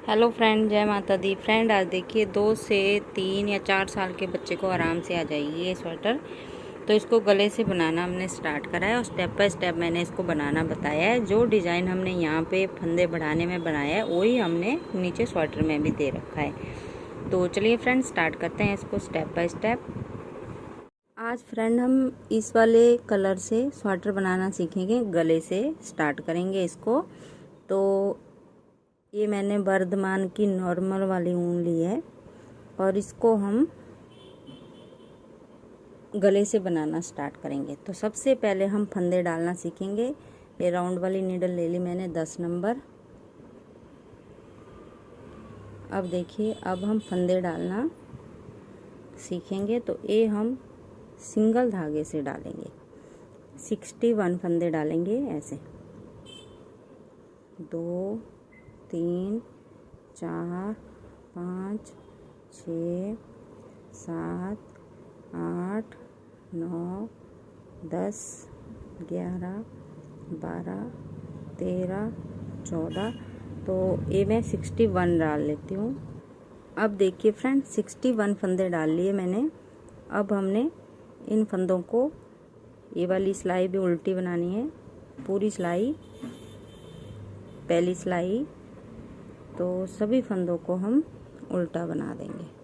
Hello friend, जय माता दी। Friend, आज देखिए 2 से 3 या 4 साल के बच्चे को आराम से आ जाएगी ये स्वेटर। तो इसको गले से बनाना हमने स्टार्ट करा है और स्टेप बाय स्टेप मैंने इसको बनाना बताया है। जो डिज़ाइन हमने यहाँ पे फंदे बढ़ाने में बनाया है वही हमने नीचे स्वेटर में भी दे रखा है। तो चलिए फ्रेंड, स्टार्ट करते हैं इसको स्टेप बाय स्टेप। आज फ्रेंड हम इस वाले कलर से स्वेटर बनाना सीखेंगे, गले से स्टार्ट करेंगे इसको। तो ये मैंने वर्धमान की नॉर्मल वाली ऊन ली है और इसको हम गले से बनाना स्टार्ट करेंगे। तो सबसे पहले हम फंदे डालना सीखेंगे। ये राउंड वाली नीडल ले ली मैंने 10 नंबर। अब देखिए, अब हम फंदे डालना सीखेंगे। तो ये हम सिंगल धागे से डालेंगे। 61 फंदे डालेंगे ऐसे। 2 3 4 5 6 7 8 9 10 11 12 13 14। तो ये मैं 61 डाल लेती हूँ। अब देखिए फ्रेंड, 61 फंदे डाल लिए मैंने। अब हमने इन फंदों को, ये वाली सिलाई भी उल्टी बनानी है। पूरी सिलाई, पहली सिलाई, तो सभी फंदों को हम उल्टा बना देंगे।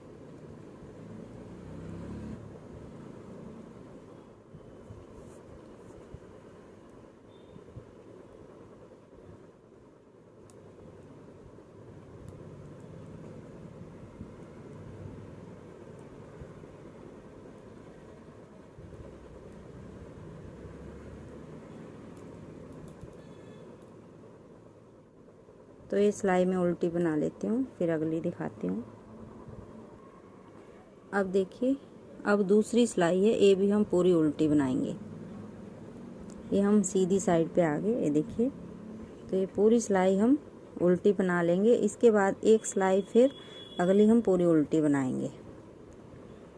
तो ये सिलाई में उल्टी बना लेती हूँ, फिर अगली दिखाती हूँ। अब देखिए, अब दूसरी सिलाई है, ये भी हम पूरी उल्टी बनाएंगे। ये हम सीधी साइड पे आ गए, ये देखिए। तो ये पूरी सिलाई हम उल्टी बना लेंगे। इसके बाद एक सिलाई फिर अगली हम पूरी उल्टी बनाएंगे।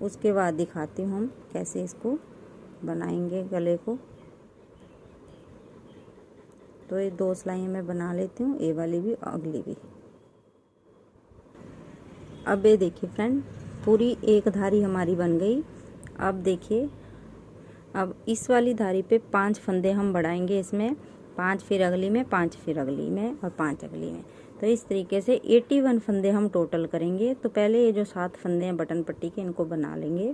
उसके बाद दिखाती हूँ हम कैसे इसको बनाएंगे गले को। तो ये 2 सिलाइयाँ मैं बना लेती हूँ, ये वाली भी अगली भी। अब ये देखिए फ्रेंड, पूरी एक धारी हमारी बन गई। अब देखिए, अब इस वाली धारी पे 5 फंदे हम बढ़ाएंगे इसमें। 5 फिर अगली में, 5 फिर अगली में और 5 अगली में। तो इस तरीके से 81 फंदे हम टोटल करेंगे। तो पहले ये जो 7 फंदे हैं बटन पट्टी के, इनको बना लेंगे।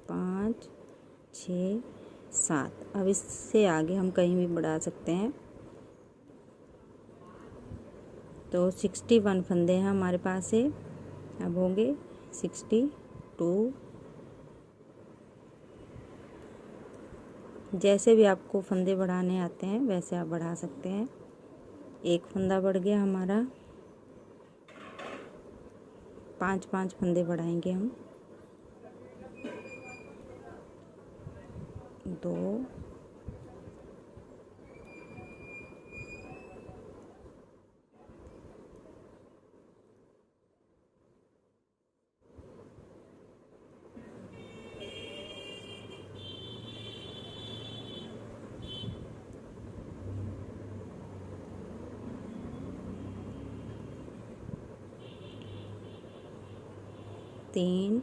5 6 7। अब इससे आगे हम कहीं भी बढ़ा सकते हैं। तो 61 फंदे हैं हमारे पास से। अब होंगे 62। जैसे भी आपको फंदे बढ़ाने आते हैं वैसे आप बढ़ा सकते हैं। एक फंदा बढ़ गया हमारा। 5 फंदे बढ़ाएंगे हम। 2 3।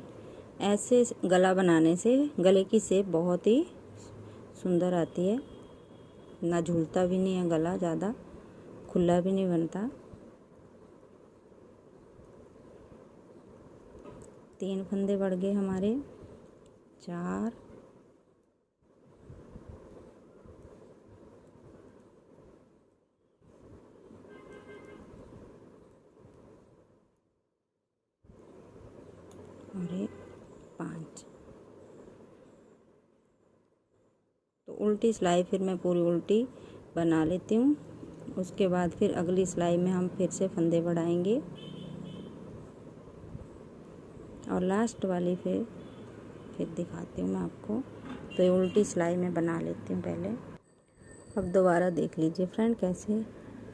ऐसे गला बनाने से गले की शेप बहुत ही सुंदर आती है। ना झूलता भी नहीं है गला, ज़्यादा खुला भी नहीं बनता। 3 फंदे बढ़ गए हमारे। 4 और 5। तो उल्टी सिलाई फिर मैं पूरी उल्टी बना लेती हूँ। उसके बाद फिर अगली सिलाई में हम फिर से फंदे बढ़ाएंगे और लास्ट वाली फिर दिखाती हूँ मैं आपको। तो ये उल्टी सिलाई में बना लेती हूँ पहले। अब दोबारा देख लीजिए फ्रेंड कैसे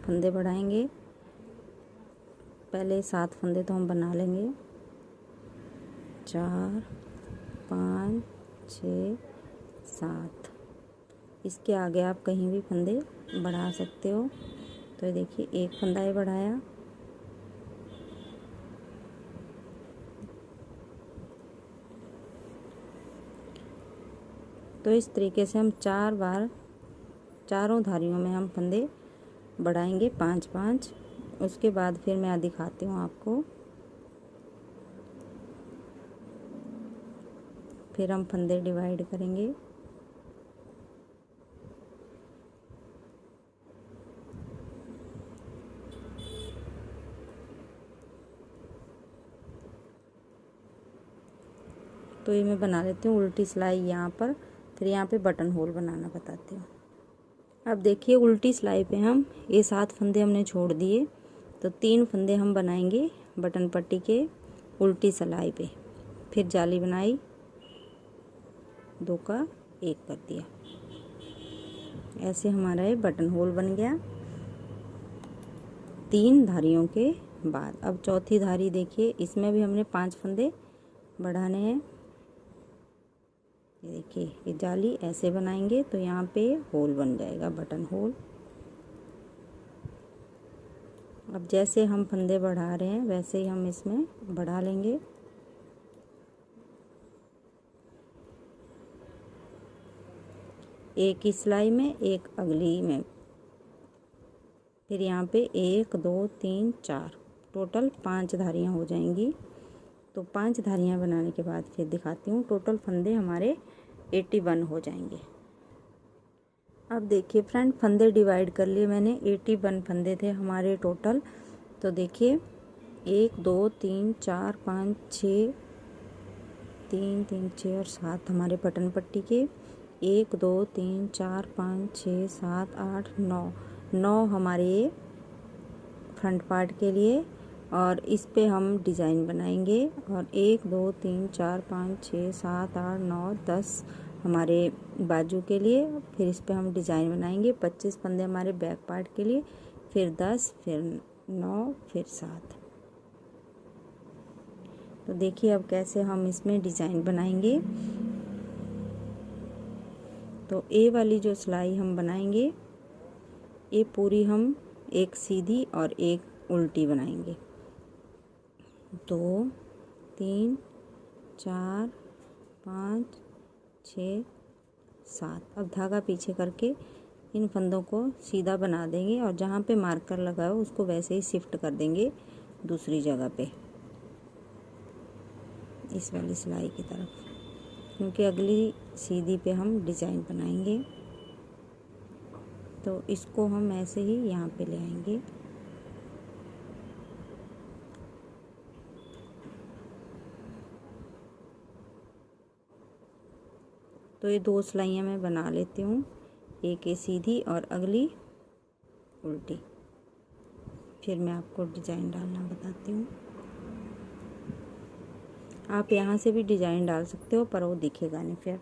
फंदे बढ़ाएंगे। पहले 7 फंदे तो हम बना लेंगे। 4 5 6 7। इसके आगे आप कहीं भी फंदे बढ़ा सकते हो। तो देखिए एक फंदा ये बढ़ाया, तो इस तरीके से हम 4 बार चारों धारियों में हम फंदे बढ़ाएंगे 5-5। उसके बाद फिर मैं दिखाती हूँ आपको। फिर हम फंदे डिवाइड करेंगे। तो ये मैं बना लेती हूँ उल्टी सिलाई यहाँ पर, फिर यहाँ पे बटन होल बनाना बताती हूँ। अब देखिए उल्टी सिलाई पे हम ये 7 फंदे हमने छोड़ दिए, तो 3 फंदे हम बनाएंगे बटन पट्टी के उल्टी सिलाई पे। फिर जाली बनाई, 2 का 1 कर दिया, ऐसे हमारा ये बटन होल बन गया 3 धारियों के बाद। अब चौथी धारी देखिए, इसमें भी हमने 5 फंदे बढ़ाने हैं। ये देखिए ये जाली ऐसे बनाएंगे तो यहाँ पे होल बन जाएगा, बटन होल। अब जैसे हम फंदे बढ़ा रहे हैं वैसे ही हम इसमें बढ़ा लेंगे। एक ही सिलाई में एक अगली में, फिर यहाँ पे 1 2 3 4 टोटल 5 धारियाँ हो जाएंगी। तो 5 धारियाँ बनाने के बाद फिर दिखाती हूँ, टोटल फंदे हमारे 81 हो जाएंगे। अब देखिए फ्रेंड, फंदे डिवाइड कर लिए मैंने, 81 फंदे थे हमारे टोटल। तो देखिए 1 2 3 4 5 6 3 3 6 और 7 हमारे बटन पट्टी के, 1 2 3 4 5 6 7 8 9 हमारे फ्रंट पार्ट के लिए, और इस पे हम डिज़ाइन बनाएंगे। और 1 2 3 4 5 6 7 8 9 10 हमारे बाजू के लिए, फिर इस पे हम डिज़ाइन बनाएंगे। 25 फंदे हमारे बैक पार्ट के लिए, फिर 10 फिर 9 फिर 7। तो देखिए अब कैसे हम इसमें डिज़ाइन बनाएंगे। तो ए वाली जो सिलाई हम बनाएंगे, ये पूरी हम एक सीधी और एक उल्टी बनाएंगे। 2 3 4 5 6 7। अब धागा पीछे करके इन फंदों को सीधा बना देंगे, और जहाँ पे मार्कर लगा हो उसको वैसे ही शिफ्ट कर देंगे दूसरी जगह पे, इस वाली सिलाई की तरफ, क्योंकि अगली सीधी पे हम डिज़ाइन बनाएंगे। तो इसको हम ऐसे ही यहाँ पे ले आएंगे। तो ये 2 सिलाइयाँ मैं बना लेती हूँ, एक ये सीधी और अगली उल्टी। फिर मैं आपको डिज़ाइन डालना बताती हूँ। आप यहाँ से भी डिज़ाइन डाल सकते हो, पर वो दिखेगा नहीं फिर।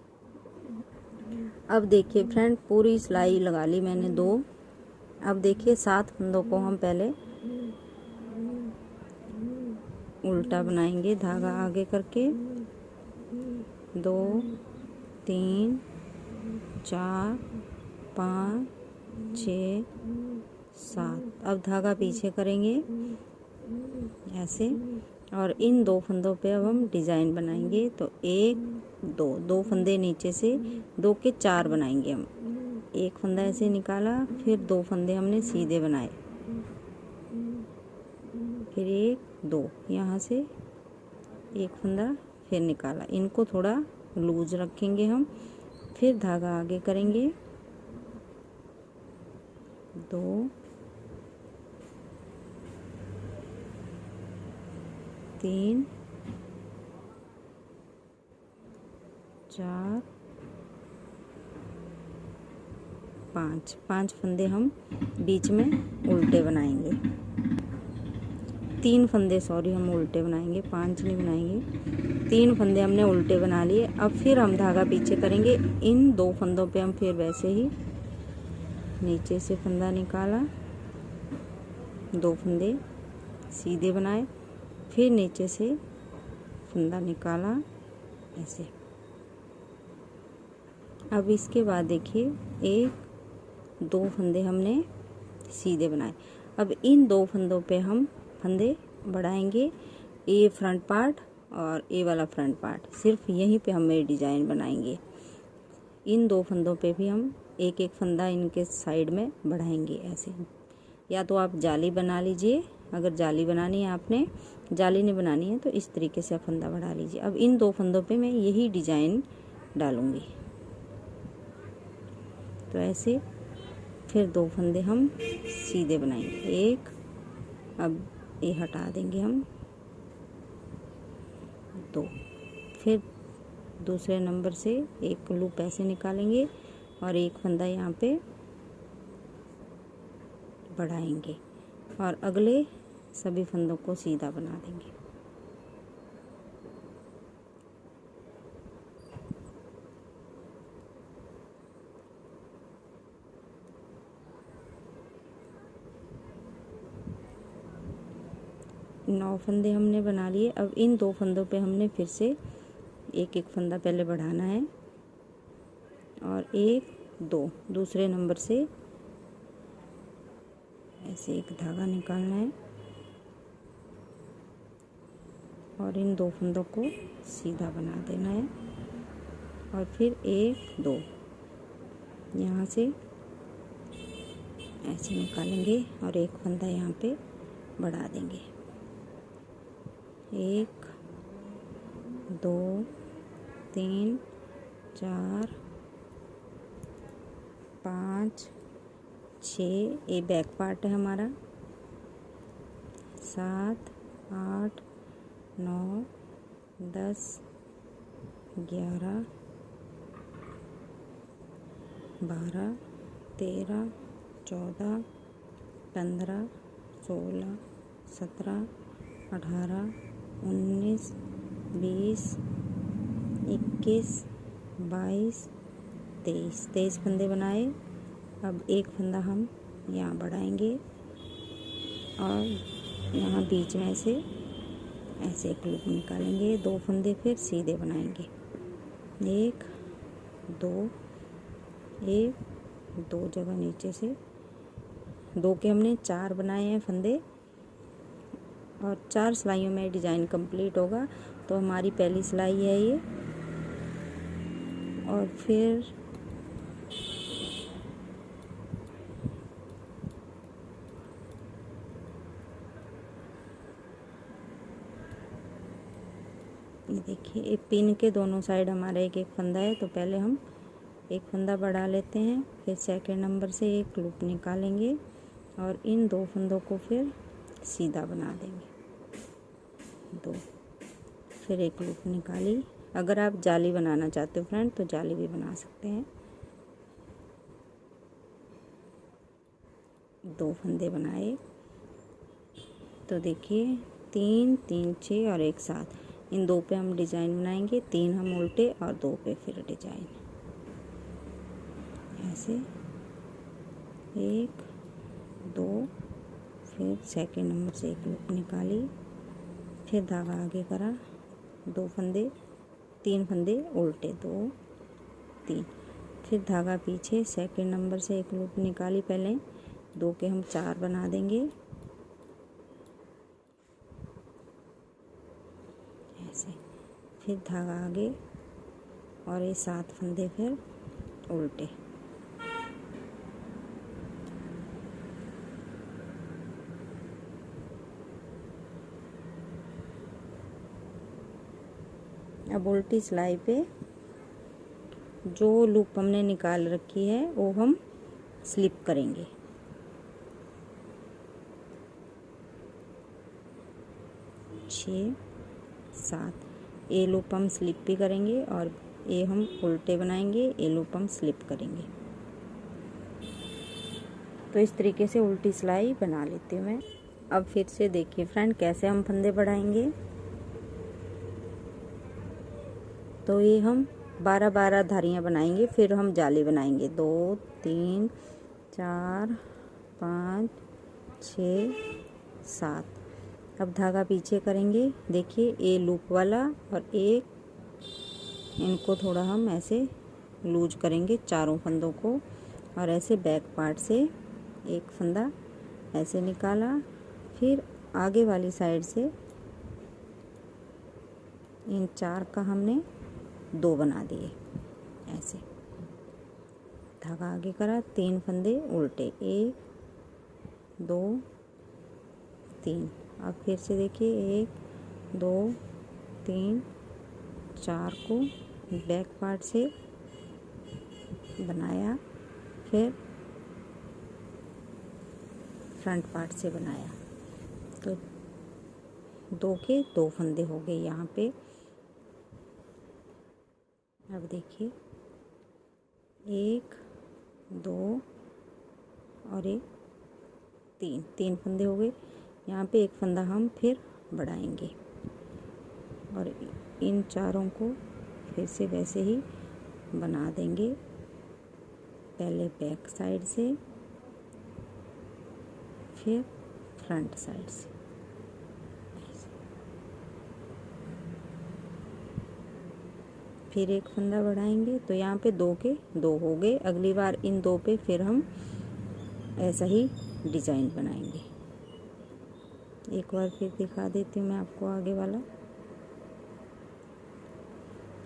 अब देखिए फ्रेंड, पूरी सिलाई लगा ली मैंने 2। अब देखिए 7 फंदों को हम पहले उल्टा बनाएंगे, धागा आगे करके 2 3 4 5 6 7। अब धागा पीछे करेंगे ऐसे, और इन 2 फंदों पे अब हम डिज़ाइन बनाएंगे। तो 1 2 फंदे नीचे से 2 के 4 बनाएंगे हम। एक फंदा ऐसे निकाला, फिर 2 फंदे हमने सीधे बनाए, फिर 1 2 यहाँ से एक फंदा फिर निकाला। इनको थोड़ा लूज रखेंगे हम, फिर धागा आगे करेंगे 2 3 4 5 फंदे हम बीच में उल्टे बनाएंगे। 3 फंदे हम उल्टे बनाएंगे, 5 नहीं बनाएंगे। 3 फंदे हमने उल्टे बना लिए। अब फिर हम धागा पीछे करेंगे, इन 2 फंदों पे हम फिर वैसे ही नीचे से फंदा निकाला, 2 फंदे सीधे बनाए, फिर नीचे से फंदा निकाला ऐसे। अब इसके बाद देखिए 1-2 फंदे हमने सीधे बनाए। अब इन 2 फंदों पे हम फंदे बढ़ाएंगे, ये फ्रंट पार्ट और ये वाला फ्रंट पार्ट, सिर्फ यहीं पे हम ये डिजाइन बनाएंगे। इन 2 फंदों पे भी हम एक एक फंदा इनके साइड में बढ़ाएंगे ऐसे। या तो आप जाली बना लीजिए, अगर जाली बनानी है आपने, जाली नहीं बनानी है तो इस तरीके से आप फंदा बढ़ा लीजिए। अब इन 2 फंदों पे मैं यही डिजाइन डालूंगी, तो ऐसे फिर 2 फंदे हम सीधे बनाएंगे। एक, अब ये हटा देंगे हम 2, फिर दूसरे नंबर से एक लूप ऐसे निकालेंगे और एक फंदा यहाँ पे बढ़ाएंगे और अगले सभी फंदों को सीधा बना देंगे। नौ फंदे हमने बना लिए। अब इन 2 फंदों पे हमने फिर से एक एक फंदा पहले बढ़ाना है और 1-2 दूसरे नंबर से ऐसे एक धागा निकालना है और इन 2 फंदों को सीधा बना देना है और फिर 1-2 यहाँ से ऐसे निकालेंगे और एक फंदा यहाँ पे बढ़ा देंगे। 1, 2, 3, 4, 5, 6, ये बैक पार्ट है हमारा, 7, 8, 9, 10, 11, 12, 13, 14, 15, 16, 17, 18, 19, 20, 21, 22, 23 फंदे बनाए। अब एक फंदा हम यहाँ बढ़ाएंगे और यहाँ बीच में से ऐसे एक लूप निकालेंगे। 2 फंदे फिर सीधे बनाएंगे, 1, 2, 1, 2 जगह नीचे से 2 के हमने 4 बनाए हैं फंदे और 4 सिलाइयों में डिज़ाइन कंप्लीट होगा। तो हमारी पहली सिलाई है ये, और फिर ये देखिए एक पिन के दोनों साइड हमारा एक एक फंदा है, तो पहले हम एक फंदा बढ़ा लेते हैं, फिर सेकंड नंबर से एक लूप निकालेंगे और इन 2 फंदों को फिर सीधा बना देंगे। 2, फिर एक लूप निकाली। अगर आप जाली बनाना चाहते हो फ्रेंड तो जाली भी बना सकते हैं। 2 फंदे बनाए, तो देखिए 3, 3, 6 और एक 7, इन 2 पे हम डिज़ाइन बनाएंगे, 3 हम उल्टे और 2 पे फिर डिज़ाइन ऐसे 1, 2, फिर सेकंड नंबर से एक लूप निकाली, फिर धागा आगे करा, 2 फंदे 3 फंदे उल्टे 2, 3, फिर धागा पीछे, सेकंड नंबर से एक लूप निकाली, पहले 2 के हम 4 बना देंगे ऐसे, फिर धागा आगे और ये 7 फंदे फिर उल्टे। अब उल्टी सिलाई पे जो लूप हमने निकाल रखी है वो हम स्लिप करेंगे। छः 7 ये लूप हम स्लिप भी करेंगे और ये हम उल्टे बनाएंगे, ये लूप हम स्लिप करेंगे। तो इस तरीके से उल्टी सिलाई बना लेती हूँ मैं। अब फिर से देखिए फ्रेंड कैसे हम फंदे बढ़ाएंगे। तो ये हम 12-12 धारियाँ बनाएंगे, फिर हम जाली बनाएंगे। 2, 3, 4, 5, 6, 7। अब धागा पीछे करेंगे, देखिए ये लूप वाला और एक, इनको थोड़ा हम ऐसे लूज करेंगे चारों फंदों को, और ऐसे बैक पार्ट से एक फंदा ऐसे निकाला, फिर आगे वाली साइड से इन 4 का हमने 2 बना दिए। ऐसे धागा आगे करा, 3 फंदे उल्टे, 1 2 3। अब फिर से देखिए 1 2 3 4 को बैक पार्ट से बनाया, फिर फ्रंट पार्ट से बनाया, तो 2 के 2 फंदे हो गए यहाँ पे। अब देखिए 1 2 और 1 3 फंदे हो गए। यहाँ पे एक फंदा हम फिर बढ़ाएंगे और इन चारों को फिर से वैसे ही बना देंगे, पहले बैक साइड से फिर फ्रंट साइड से। फिर एक फंदा बढ़ाएंगे, तो यहाँ पे 2 के 2 हो गए। अगली बार इन 2 पे फिर हम ऐसा ही डिजाइन बनाएंगे। एक बार फिर दिखा देती हूँ मैं आपको आगे वाला।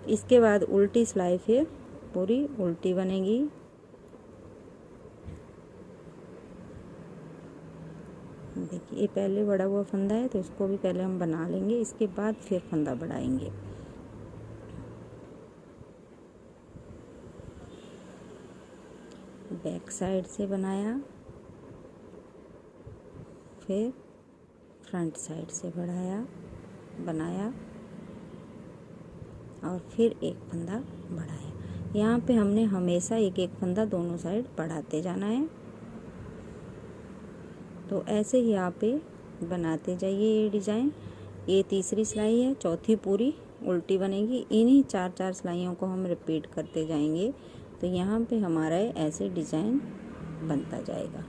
इसके बाद उल्टी सिलाई फिर पूरी उल्टी बनेगी। देखिए ये पहले बड़ा हुआ फंदा है, तो इसको भी पहले हम बना लेंगे, इसके बाद फिर फंदा बढ़ाएंगे। बैक साइड से बनाया, फिर फ्रंट साइड से बनाया और फिर एक फंदा बढ़ाया। यहाँ पे हमने हमेशा एक एक फंदा दोनों साइड बढ़ाते जाना है। तो ऐसे ही यहाँ पे बनाते जाइए ये डिज़ाइन। ये तीसरी सिलाई है, चौथी पूरी उल्टी बनेगी। इन्हीं 4-4 सिलाइयों को हम रिपीट करते जाएंगे, तो यहाँ पे हमारा ऐसे डिज़ाइन बनता जाएगा।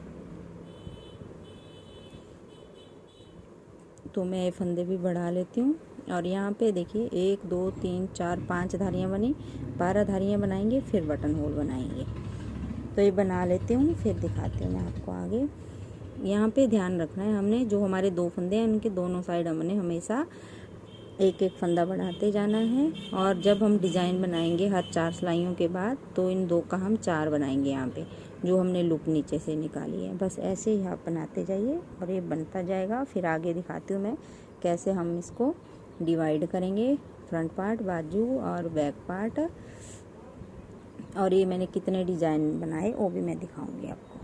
तो मैं ये फंदे भी बढ़ा लेती हूँ। और यहाँ पे देखिए 1 2 3 4 5 धारियाँ बनी, 12 धारियाँ बनाएंगे, फिर बटन होल बनाएंगे। तो ये बना लेती हूँ, फिर दिखाती हूँ मैं आपको आगे। यहाँ पे ध्यान रखना है, हमने जो हमारे 2 फंदे हैं उनके दोनों साइड हमने हमेशा एक एक फंदा बढ़ाते जाना है। और जब हम डिज़ाइन बनाएंगे हर 4 सिलाइयों के बाद, तो इन 2 का हम 4 बनाएंगे यहाँ पे, जो हमने लूप नीचे से निकाली है। बस ऐसे ही आप बनाते जाइए और ये बनता जाएगा। फिर आगे दिखाती हूँ मैं कैसे हम इसको डिवाइड करेंगे, फ्रंट पार्ट, बाजू और बैक पार्ट। और ये मैंने कितने डिज़ाइन बनाए वो भी मैं दिखाऊंगी आपको।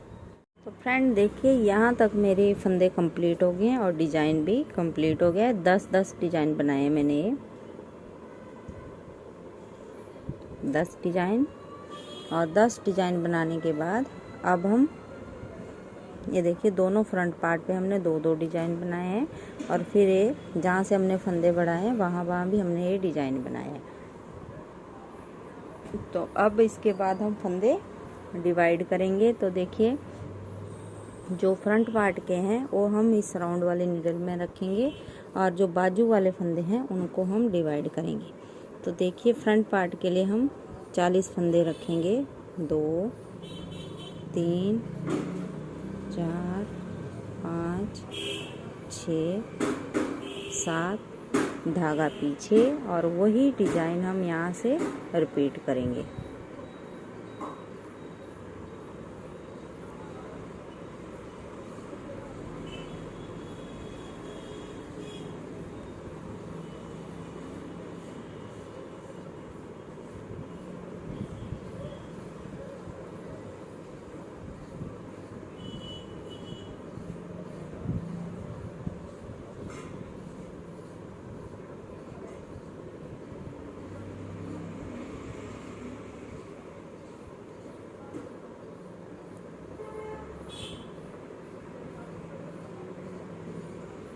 तो फ्रेंड देखिए यहाँ तक मेरे फंदे कंप्लीट हो गए हैं और डिज़ाइन भी कंप्लीट हो गया है। 10-10 डिज़ाइन बनाए मैंने, ये 10 डिज़ाइन। और 10 डिज़ाइन बनाने के बाद अब हम ये देखिए दोनों फ्रंट पार्ट पे हमने 2-2 डिज़ाइन बनाए हैं। और फिर ये जहाँ से हमने फंदे बढ़ाए हैं वहाँ भी हमने ये डिज़ाइन बनाया है। तो अब इसके बाद हम फंदे डिवाइड करेंगे। तो देखिए जो फ्रंट पार्ट के हैं वो हम इस राउंड वाले नीडल में रखेंगे, और जो बाजू वाले फंदे हैं उनको हम डिवाइड करेंगे। तो देखिए फ्रंट पार्ट के लिए हम 40 फंदे रखेंगे, 2 3 4 5 6 7 धागा पीछे, और वही डिज़ाइन हम यहाँ से रिपीट करेंगे।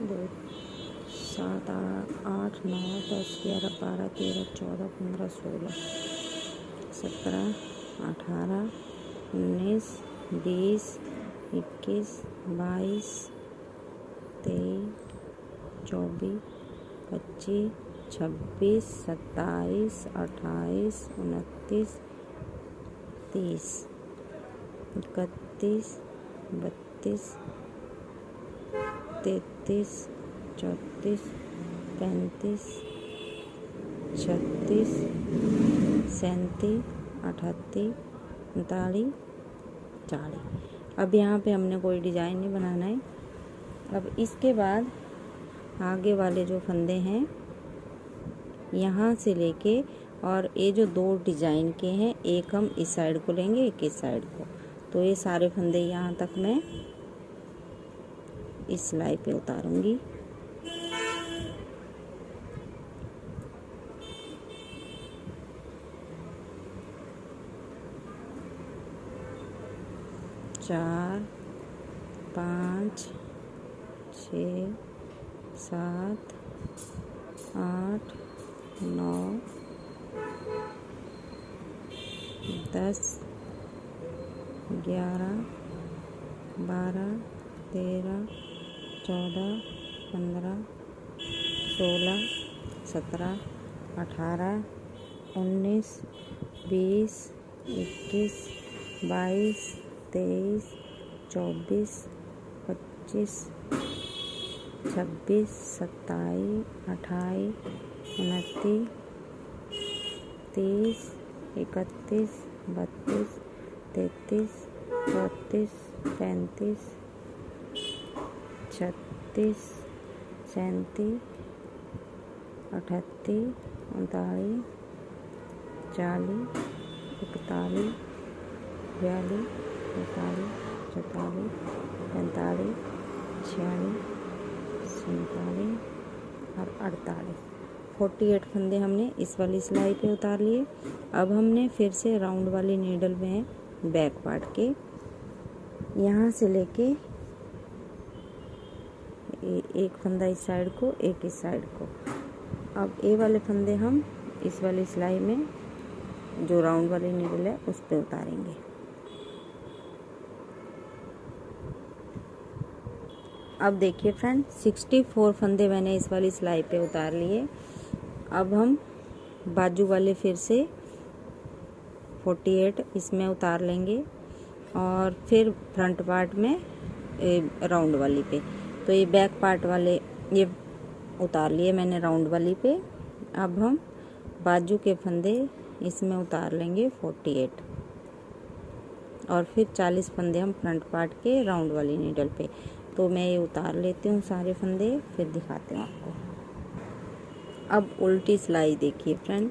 दो 7 8 9 10 11 12 13 14 15 16 17 18 19 20 21 22 23 24 25 26 27 28 29 30, 31, 32, 33, 34, 35, 36, 37, 38, 39, 40। अब यहाँ पे हमने कोई डिज़ाइन नहीं बनाना है। अब इसके बाद आगे वाले जो फंदे हैं यहाँ से लेके और ये जो 2 डिज़ाइन के हैं, एक हम इस साइड को लेंगे, एक इस साइड को, तो ये सारे फंदे यहाँ तक मैं इस सिलाई पे उतारूंगी। चार, 5, 6, 7, 8, 9, 10, 11, 12, 13, 14, 15, 16, 17, 18, 19, 20, 21, 22, 23, 24, 25, 26, 27, 28, 29, 30, 31, 32, 33, 34, 35, 36, 37, 38, 39, 40, 41, 42, 43, 44, 45, 46, 47 और 48। 48 फंदे हमने इस वाली सिलाई पे उतार लिए। अब हमने फिर से राउंड वाली नीडल में बैक पार्ट के यहाँ से लेके एक फंदा इस साइड को, एक इस साइड को। अब ये वाले फंदे हम इस वाली सिलाई में जो राउंड वाली नीडल है उस पे उतारेंगे। अब देखिए फ्रेंड, 64 फंदे मैंने इस वाली सिलाई पे उतार लिए। अब हम बाजू वाले फिर से 48 इसमें उतार लेंगे और फिर फ्रंट पार्ट में राउंड वाली पे। तो ये बैक पार्ट वाले ये उतार लिए मैंने राउंड वाली पे। अब हम बाजू के फंदे इसमें उतार लेंगे 48 और फिर 40 फंदे हम फ्रंट पार्ट के राउंड वाली नीडल पे। तो मैं ये उतार लेती हूँ सारे फंदे, फिर दिखाती हूँ आपको। अब उल्टी सिलाई देखिए फ्रेंड।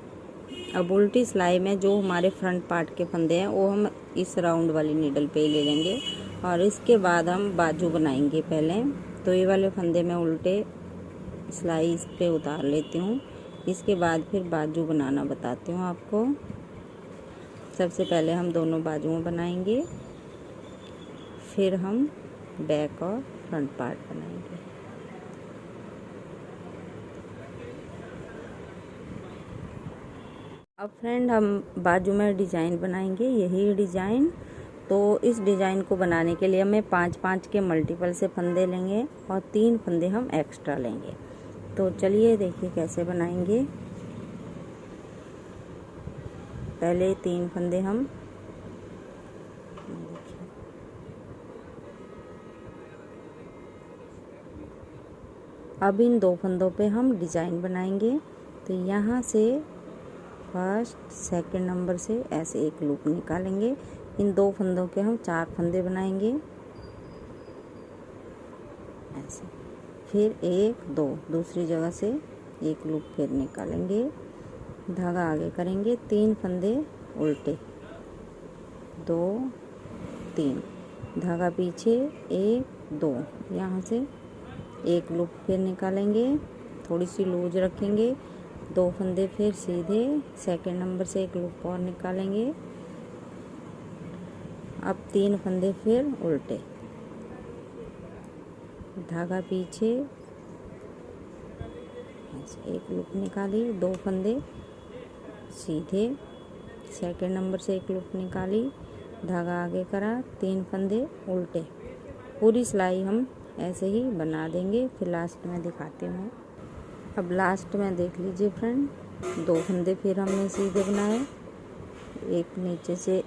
अब उल्टी सिलाई में जो हमारे फ्रंट पार्ट के फंदे हैं वो हम इस राउंड वाली नीडल पे ही ले लेंगे और इसके बाद हम बाजू बनाएंगे पहले। तो ये वाले फंदे मैं उल्टे सिलाई इस पे उतार लेती हूँ, इसके बाद फिर बाजू बनाना बताती हूँ आपको। सबसे पहले हम दोनों बाजुओं बनाएंगे, फिर हम बैक और फ्रंट पार्ट बनाएंगे। अब फ्रेंड हम बाजू में डिज़ाइन बनाएंगे, यही डिज़ाइन। तो इस डिज़ाइन को बनाने के लिए हमें 5-5 के मल्टीपल से फंदे लेंगे और 3 फंदे हम एक्स्ट्रा लेंगे। तो चलिए देखिए कैसे बनाएंगे। पहले 3 फंदे हम अब इन 2 फंदों पे हम डिज़ाइन बनाएंगे। तो यहाँ से फर्स्ट सेकंड नंबर से ऐसे एक लूप निकालेंगे। इन 2 फंदों के हम 4 फंदे बनाएंगे ऐसे, फिर 1 2 दूसरी जगह से एक लूप फिर निकालेंगे, धागा आगे करेंगे, 3 फंदे उल्टे, 2 3, धागा पीछे, 1 2, यहाँ से एक लूप फिर निकालेंगे, थोड़ी सी लूज रखेंगे, 2 फंदे फिर सीधे सेकंड नंबर से एक लूप और निकालेंगे। अब 3 फंदे फिर उल्टे, धागा पीछे, एक लूप निकाली, 2 फंदे सीधे सेकंड नंबर से एक लूप निकाली, धागा आगे करा, 3 फंदे उल्टे। पूरी सिलाई हम ऐसे ही बना देंगे, फिर लास्ट में दिखाती हूँ। अब लास्ट में देख लीजिए फ्रेंड, 2 फंदे फिर हमने सीधे बनाए, एक नीचे से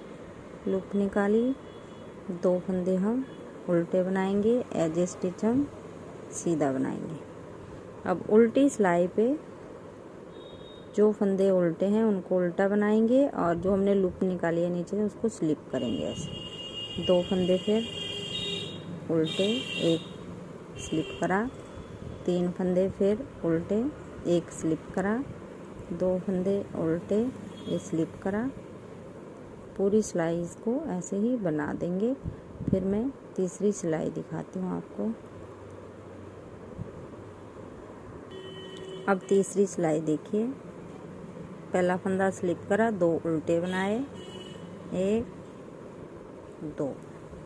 लूप निकाली, 2 फंदे हम उल्टे बनाएंगे, एज स्टिच हम सीधा बनाएंगे। अब उल्टी सिलाई पे जो फंदे उल्टे हैं उनको उल्टा बनाएंगे और जो हमने लूप निकाली है नीचे से उसको स्लिप करेंगे ऐसे। 2 फंदे फिर उल्टे, 1 स्लिप करा, 3 फंदे फिर उल्टे, 1 स्लिप करा, 2 फंदे उल्टे, 1 स्लिप करा। पूरी सिलाई को ऐसे ही बना देंगे। फिर मैं तीसरी सिलाई दिखाती हूँ आपको। अब तीसरी सिलाई देखिए, पहला फंदा स्लिप करा, 2 उल्टे बनाए, 1 2।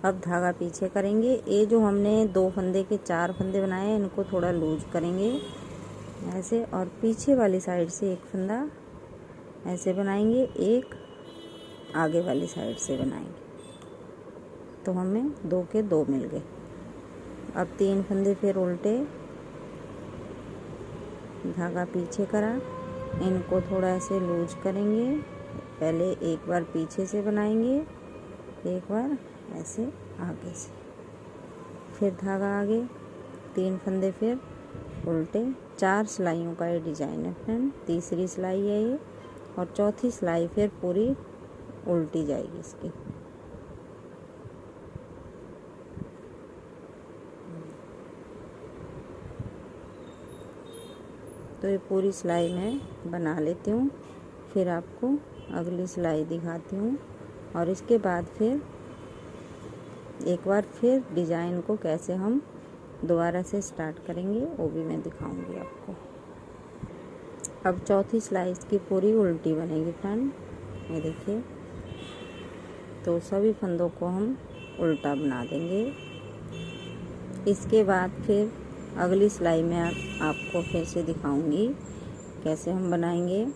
अब धागा पीछे करेंगे। ये जो हमने 2 फंदे के 4 फंदे बनाए हैं इनको थोड़ा लूज करेंगे ऐसे, और पीछे वाली साइड से 1 फंदा ऐसे बनाएंगे, 1 आगे वाली साइड से बनाएंगे, तो हमें 2 के 2 मिल गए। अब 3 फंदे फिर उल्टे, धागा पीछे करा, इनको थोड़ा ऐसे लूज करेंगे। पहले एक बार पीछे से बनाएंगे, एक बार ऐसे आगे से, फिर धागा आगे, 3 फंदे फिर उल्टे। 4 सिलाइयों का ये डिजाइन है फ्रेंड। तीसरी सिलाई है ये, और चौथी सिलाई फिर पूरी उल्टी जाएगी इसकी। तो ये पूरी सिलाई मैं बना लेती हूँ, फिर आपको अगली सिलाई दिखाती हूँ। और इसके बाद फिर एक बार फिर डिज़ाइन को कैसे हम दोबारा से स्टार्ट करेंगे वो भी मैं दिखाऊंगी आपको। अब चौथी सिलाई इसकी पूरी उल्टी बनेगी फ्रेंड, ये देखिए। तो सभी फंदों को हम उल्टा बना देंगे। इसके बाद फिर अगली सिलाई में आपको फिर से दिखाऊंगी कैसे हम बनाएंगे।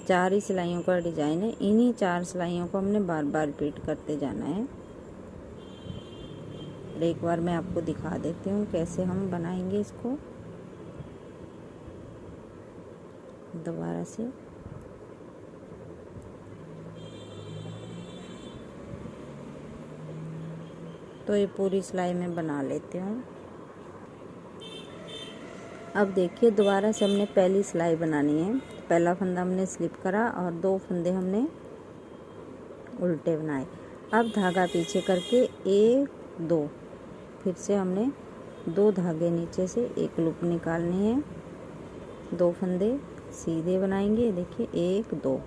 4 ही सिलाइयों का डिजाइन है, इन्हीं 4 सिलाइयों को हमने बार बार रिपीट करते जाना है। और एक बार मैं आपको दिखा देती हूँ कैसे हम बनाएंगे इसको दोबारा से। तो ये पूरी सिलाई में बना लेती हूँ। अब देखिए दोबारा से हमने पहली सिलाई बनानी है। पहला फंदा हमने स्लिप करा और 2 फंदे हमने उल्टे बनाए। अब धागा पीछे करके 1 2, फिर से हमने 2 धागे नीचे से 1 लूप निकालनी है। 2 फंदे सीधे बनाएंगे, देखिए 1 2,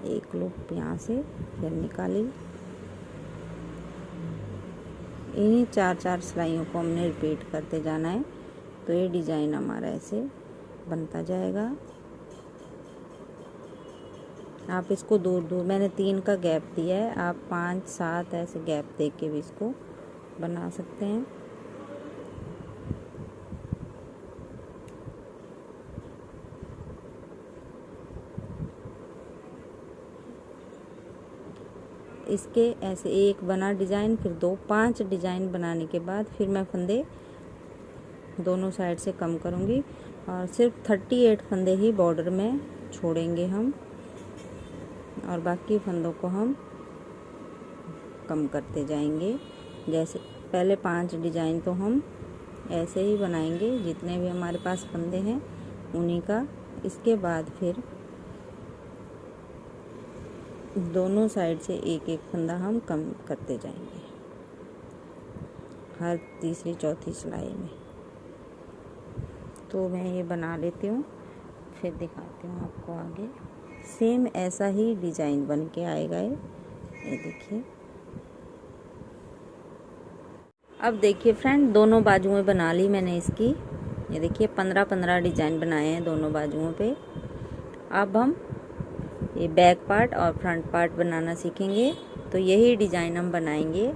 1 लूप यहाँ से फिर निकाली। इन्हीं 4 सिलाइयों को हमने रिपीट करते जाना है। तो ये डिजाइन हमारा ऐसे बनता जाएगा। आप इसको दूर दूर, मैंने 3 का गैप दिया है, आप 5 7 ऐसे गैप दे के भी इसको बना सकते हैं। इसके ऐसे 1 बना डिजाइन, फिर 2 5 डिजाइन बनाने के बाद फिर मैं फंदे दोनों साइड से कम करूंगी और सिर्फ 38 फंदे ही बॉर्डर में छोड़ेंगे हम, और बाकी फंदों को हम कम करते जाएंगे। जैसे पहले 5 डिजाइन तो हम ऐसे ही बनाएंगे, जितने भी हमारे पास फंदे हैं उन्हीं का। इसके बाद फिर दोनों साइड से 1 फंदा हम कम करते जाएंगे हर तीसरी चौथी सिलाई में। तो मैं ये बना लेती हूँ, फिर दिखाती हूँ आपको आगे। सेम ऐसा ही डिजाइन बन के आएगा ये देखिए। अब देखिए फ्रेंड, दोनों बाजुएं बना ली मैंने इसकी। ये देखिए 15-15 डिजाइन बनाए हैं दोनों बाजुओं पे। अब हम ये बैक पार्ट और फ्रंट पार्ट बनाना सीखेंगे, तो यही डिजाइन हम बनाएंगे।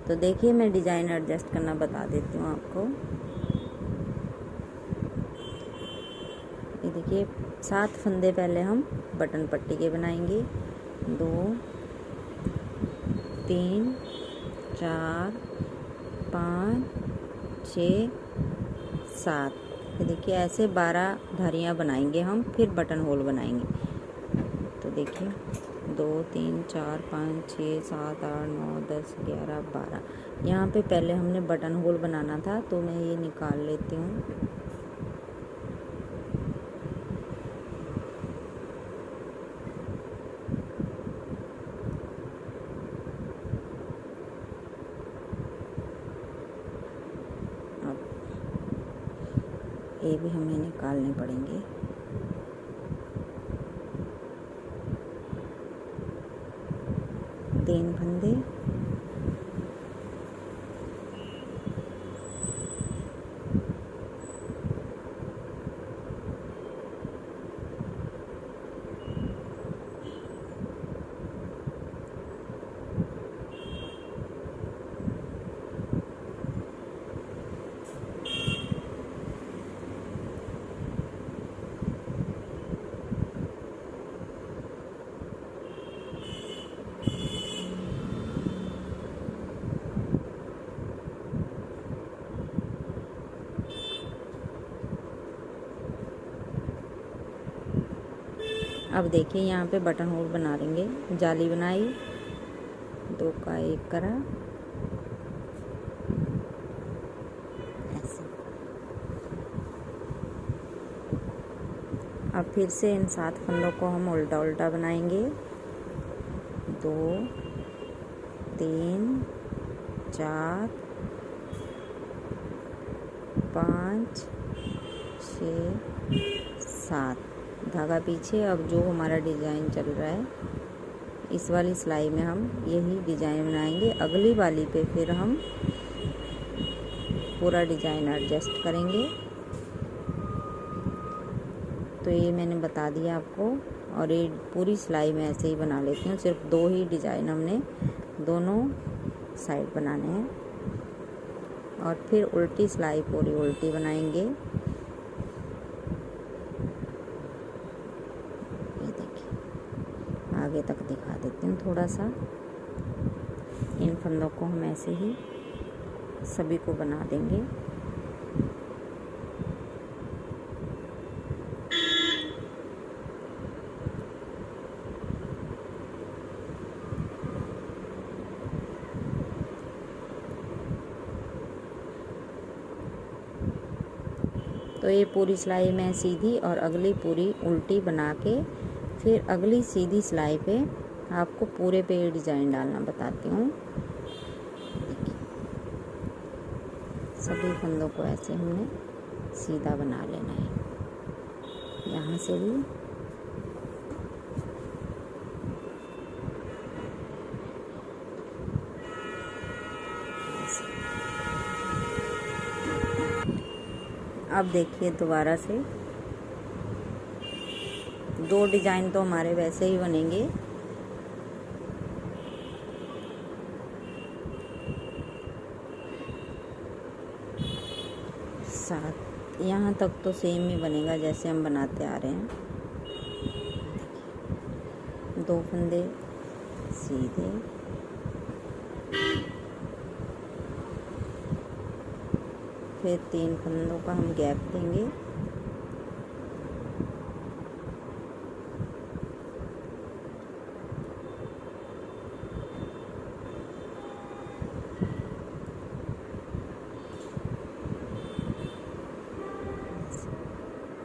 तो देखिए मैं डिजाइन एडजस्ट करना बता देती हूँ आपको। ये देखिए 7 फंदे पहले हम बटन पट्टी के बनाएंगे। 2 3 4 5 6 7। ये देखिए ऐसे 12 धारियाँ बनाएंगे हम, फिर बटन होल बनाएंगे। तो तो देखिए 2 3 4 5 6 7 8 9 10 11 12। यहाँ पे पहले हमने बटन होल बनाना था, तो मैं ये निकाल लेती हूँ। ये भी हमें निकालने पड़ेंगे। तीन फंदे, अब देखिए यहाँ पे बटन होल बना लेंगे। जाली बनाई, 2 का 1 करा, ऐसे। अब फिर से इन 7 फंदों को हम उल्टा उल्टा बनाएंगे। 2 3 4 5 6 7। धागा पीछे। अब जो हमारा डिज़ाइन चल रहा है, इस वाली सिलाई में हम यही डिज़ाइन बनाएंगे। अगली वाली पे फिर हम पूरा डिज़ाइन एडजस्ट करेंगे। तो ये मैंने बता दिया आपको, और ये पूरी सिलाई में ऐसे ही बना लेती हूँ। सिर्फ 2 ही डिज़ाइन हमने दोनों साइड बनाने हैं, और फिर उल्टी सिलाई पूरी उल्टी बनाएंगे। आगे तक दिखा देती हूँ थोड़ा सा। इन फंदों को हम ऐसे ही सभी को बना देंगे। तो ये पूरी सिलाई मैं सीधी और अगली पूरी उल्टी बना के फिर अगली सीधी सिलाई पे आपको पूरे पे डिज़ाइन डालना बताती हूँ। सभी फंदों को ऐसे हमने सीधा बना लेना है। यहाँ से भी अब देखिए दोबारा से 2 डिज़ाइन तो हमारे वैसे ही बनेंगे। साथ यहाँ तक तो सेम ही बनेगा जैसे हम बनाते आ रहे हैं। 2 फंदे सीधे, फिर 3 फंदों का हम गैप देंगे।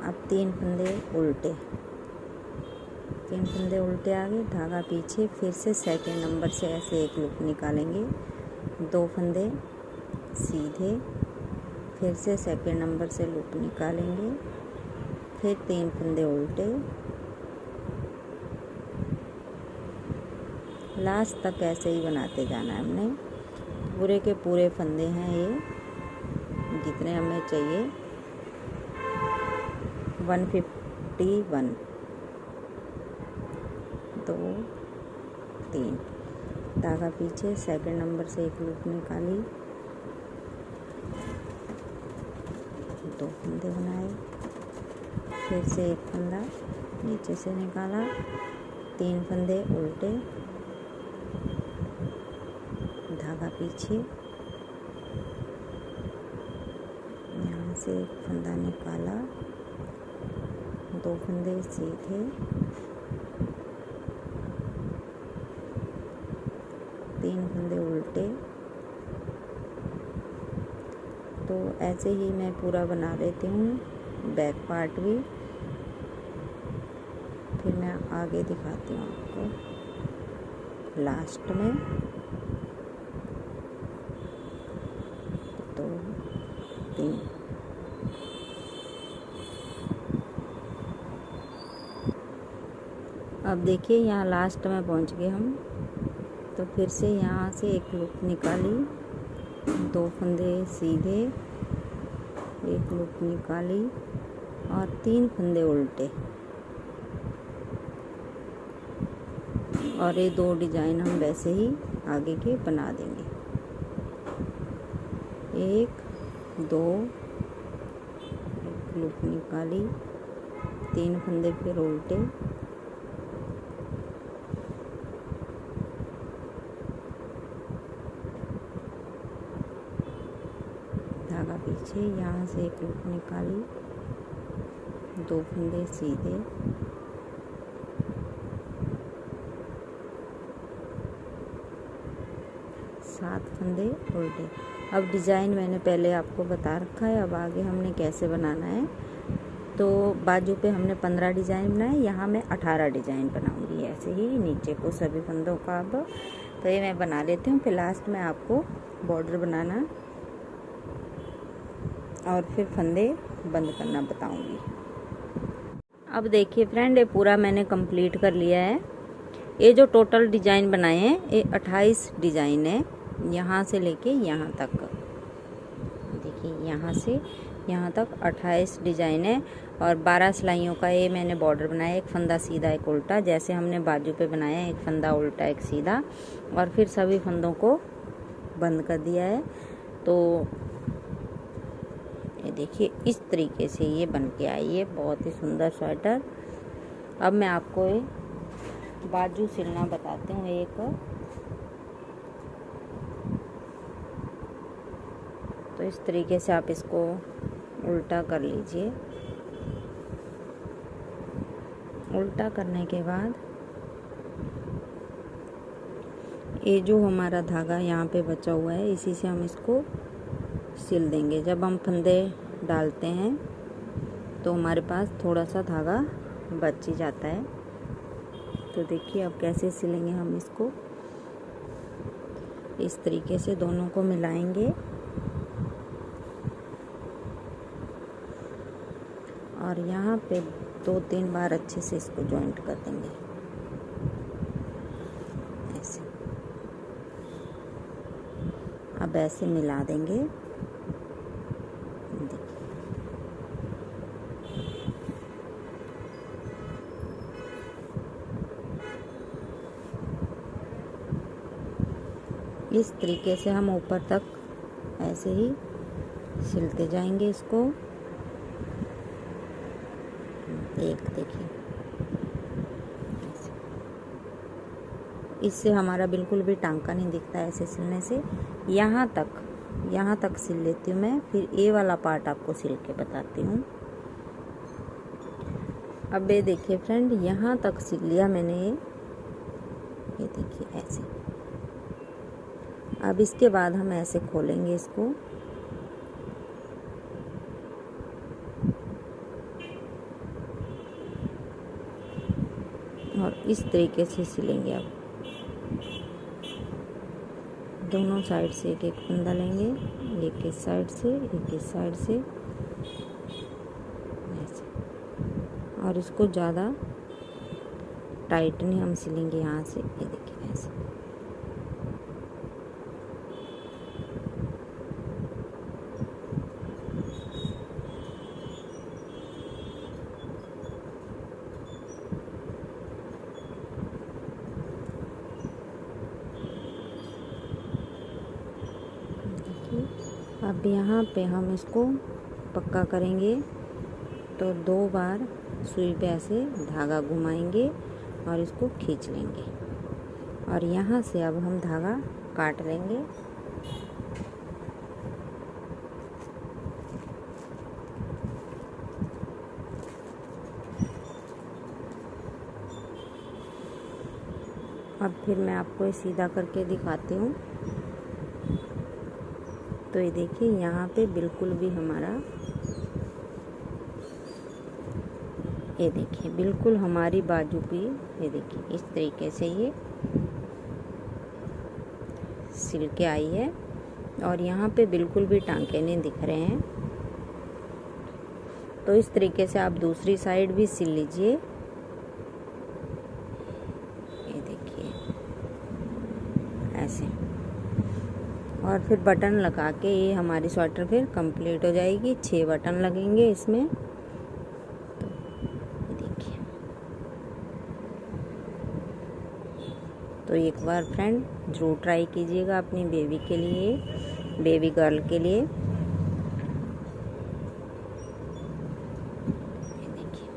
अब 3 फंदे उल्टे, 3 फंदे उल्टे आगे, धागा पीछे, फिर से सेकंड नंबर से ऐसे एक लूप निकालेंगे। 2 फंदे सीधे, फिर से सेकंड नंबर से लूप निकालेंगे, फिर 3 फंदे उल्टे, लास्ट तक ऐसे ही बनाते जाना है हमने। पूरे के पूरे फंदे हैं ये, जितने हमें चाहिए। 151, 2 3, धागा पीछे, सेकंड नंबर से एक लूप निकाली, 2 फंदे बनाए, फिर से एक फंदा नीचे से निकाला, 3 फंदे उल्टे, धागा पीछे, यहाँ से एक फंदा निकाला, 2 फंदे सीधे, 3 फंदे उल्टे। तो ऐसे ही मैं पूरा बना लेती हूँ बैक पार्ट भी, फिर मैं आगे दिखाती हूँ आपको लास्ट में। 2 3 अब देखिए यहाँ लास्ट में पहुँच गए हम। तो फिर से यहाँ से एक लूप निकाली, 2 फंदे सीधे, एक लूप निकाली और 3 फंदे उल्टे। और ये 2 डिजाइन हम वैसे ही आगे के बना देंगे। 1 2, एक लूप निकाली, 3 फंदे फिर उल्टे, धागा पीछे, यहाँ से एक लूप निकाली, 2 फंदे सीधे, सात फंदे उल्टे। अब डिज़ाइन मैंने पहले आपको बता रखा है, अब आगे हमने कैसे बनाना है। तो बाजू पे हमने 15 डिज़ाइन बनाए, यहाँ मैं 18 डिज़ाइन बनाऊंगी ऐसे ही नीचे को सभी फंदों का। अब तो ये मैं बना लेती हूँ, फिर लास्ट में आपको बॉर्डर बनाना और फिर फंदे बंद करना बताऊंगी। अब देखिए फ्रेंड, ये पूरा मैंने कंप्लीट कर लिया है। ये जो टोटल डिज़ाइन बनाए हैं ये 28 डिज़ाइन है, यहाँ से लेके यहाँ तक। देखिए यहाँ से यहाँ तक 28 डिज़ाइन है और 12 सिलाइयों का ये मैंने बॉर्डर बनाया, एक फंदा सीधा एक उल्टा, जैसे हमने बाजू पे बनाया है, एक फंदा उल्टा एक सीधा, और फिर सभी फंदों को बंद कर दिया है। तो ये देखिए इस तरीके से ये बन के आई है, बहुत ही सुंदर स्वेटर। अब मैं आपको ये बाजू सिलना बताती हूँ। एक तो इस तरीके से आप इसको उल्टा कर लीजिए। उल्टा करने के बाद ये जो हमारा धागा यहाँ पे बचा हुआ है, इसी से हम इसको सिल देंगे। जब हम फंदे डालते हैं तो हमारे पास थोड़ा सा धागा बच ही जाता है। तो देखिए अब कैसे सिलेंगे हम इसको। इस तरीके से दोनों को मिलाएंगे और यहाँ पे 2-3 बार अच्छे से इसको जॉइंट कर देंगे ऐसे। अब ऐसे मिला देंगे। इस तरीके से हम ऊपर तक ऐसे ही सिलते जाएंगे इसको। एक देखिए, इससे हमारा बिल्कुल भी टांका नहीं दिखता है ऐसे सिलने से। यहाँ तक सिल लेती हूँ मैं, फिर ये वाला पार्ट आपको सिल के बताती हूँ। अब ये देखिए फ्रेंड, यहाँ तक सिल लिया मैंने ये देखिए ऐसे। अब इसके बाद हम ऐसे खोलेंगे इसको और इस तरीके से सिलेंगे। अब दोनों साइड से एक एक फंदा लेंगे, एक इस साइड से एक इस साइड से ऐसे, और इसको ज़्यादा टाइट नहीं हम सिलेंगे यहाँ से। ये देखिए ऐसे। अब यहाँ पे हम इसको पक्का करेंगे तो 2 बार सुई पे ऐसे धागा घुमाएंगे और इसको खींच लेंगे और यहाँ से अब हम धागा काट लेंगे। अब फिर मैं आपको सीधा करके दिखाती हूँ। तो ये देखिए यहाँ पे बिल्कुल भी हमारा, ये देखिए बिल्कुल हमारी बाजू की, ये देखिए इस तरीके से ये सिल के आई है और यहाँ पे बिल्कुल भी टांके नहीं दिख रहे हैं। तो इस तरीके से आप दूसरी साइड भी सिल लीजिए। ये देखिए ऐसे, और फिर बटन लगा के ये हमारी स्वेटर फिर कंप्लीट हो जाएगी। 6 बटन लगेंगे इसमें। तो देखिए, तो एक बार फ्रेंड ज़रूर ट्राई कीजिएगा अपनी बेबी के लिए, बेबी गर्ल के लिए। ये देखिए।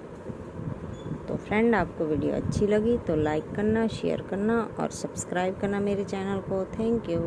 तो फ्रेंड आपको वीडियो अच्छी लगी तो लाइक करना, शेयर करना और सब्सक्राइब करना मेरे चैनल को। Thank you.